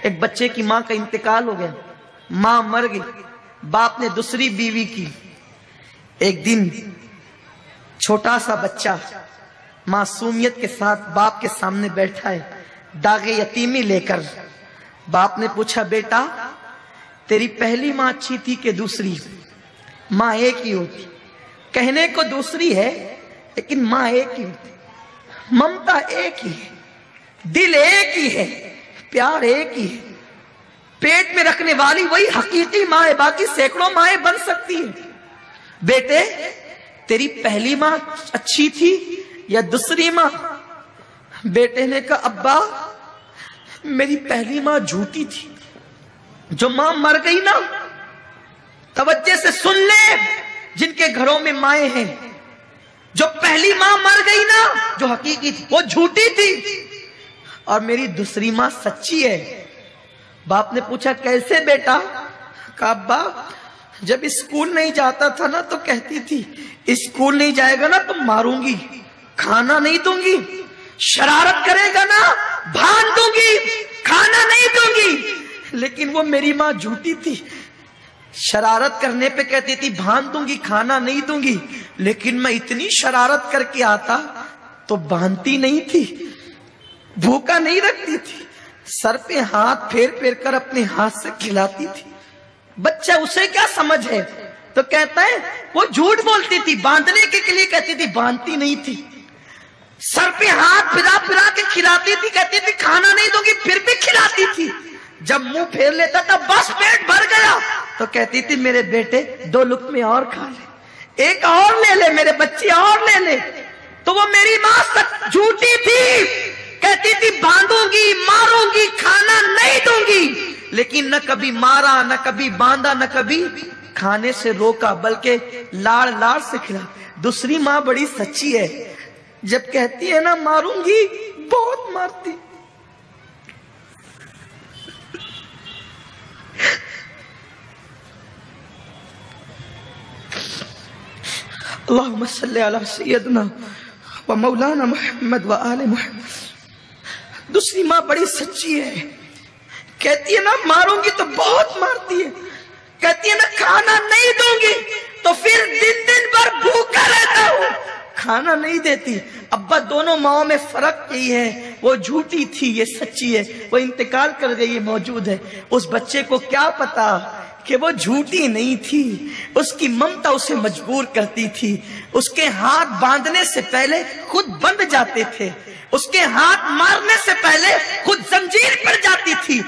ایک بچے کی ماں کا انتقال ہو گیا، ماں مر گئی، باپ نے دوسری بیوی کی۔ ایک دن چھوٹا سا بچہ معصومیت کے ساتھ باپ کے سامنے بیٹھا ہے، داغ یتیمی لے کر۔ باپ نے پوچھا، بیٹا تیری پہلی ماں اچھی تھی کہ دوسری؟ ماں ایک ہی ہوتی، کہنے کو دوسری ہے لیکن ماں ایک ہی ہوتی، ممتا ایک ہی ہے، دل ایک ہی ہے، پیار ایک ہی ہے، پیٹ میں رکھنے والی وہی حقیقی ماں ہے، باقی سینکڑوں مائیں بن سکتی ہیں۔ بیٹے تیری پہلی ماں اچھی تھی یا دوسری ماں؟ بیٹے نے کہا، ابا میری پہلی ماں جھوٹی تھی۔ جو ماں مر گئی نا، توجہ سے سن لے جن کے گھروں میں مائیں ہیں، جو پہلی ماں مر گئی نا جو حقیقی تھی وہ جھوٹی تھی، اور میری دوسری ماں سچی ہے۔ باپ نے پوچھا، کیسے بیٹا؟ کہا، ابا جب اسکول نہیں جاتا تھا نا تو کہتی تھی اسکول نہیں جائے گا نا تو ماروں گی، کھانا نہیں دوں گی، شرارت کرے گا نا بھان دوں گی، کھانا نہیں دوں گی۔ لیکن وہ میری ماں جھوٹی تھی، شرارت کرنے پہ کہتی تھی بھان دوں گی، کھانا نہیں دوں گی، لیکن میں اتنی شرارت کر کے آتا تو باندھتی نہیں تھی، بھوکا نہیں رکھتی تھی، سر پہ ہاتھ پھیر پھیر کر اپنے ہاتھ سے کھلاتی تھی۔ بچہ اسے کیا سمجھ ہے؟ تو کہتا ہے وہ جھوٹ بولتی تھی، باندھنے کے لیے کہتی تھی، باندھتی نہیں تھی، سر پہ ہاتھ پھرا پھرا کے کھلاتی تھی، کہتی تھی کھانا نہیں دوں گی، پھر بھی کھلاتی تھی۔ جب منہ پھیر لیتا تھا بس پیٹ بھر گیا تو کہتی تھی میرے بیٹے 2 لقمے اور کھا لے، ایک اور لے لے، میرے بچے اور لے لے۔ تو وہ میری ماں جھوٹی تھی، کہتی تھی باندھوں گی، ماروں گی، کھانا نہیں دوں گی، لیکن نہ کبھی مارا، نہ کبھی باندھا، نہ کبھی کھانے سے روکا، بلکہ لاڑ لاڑ سے کھلا۔ دوسری ماں بڑی سچی ہے، جب کہتی ہے نا ماروں گی بہت مارتی۔ اللہم صلی علی سیدنا و مولانا محمد و آل محمد۔ دوسری ماں بڑی سچی ہے، کہتی ہے نا ماروں گی تو بہت مارتی ہے، کہتی ہے نا کھانا نہیں دوں گی تو پھر دن دن بھر بھوکا رہتا ہوں، کھانا نہیں دیتی۔ ابا دونوں ماؤں میں فرق یہی ہے، وہ جھوٹی تھی، یہ سچی ہے، وہ انتقال کر گئی، یہ موجود ہے۔ اس بچے کو کیا پتا کہ وہ جھوٹی نہیں تھی، اس کی ممتا اسے مجبور کرتی تھی۔ اس کے ہاتھ باندھنے سے پہلے خود بندھ جاتے تھے، اس کے ہاتھ مارنے سے پہلے خود زنجیر پڑ جاتی تھی،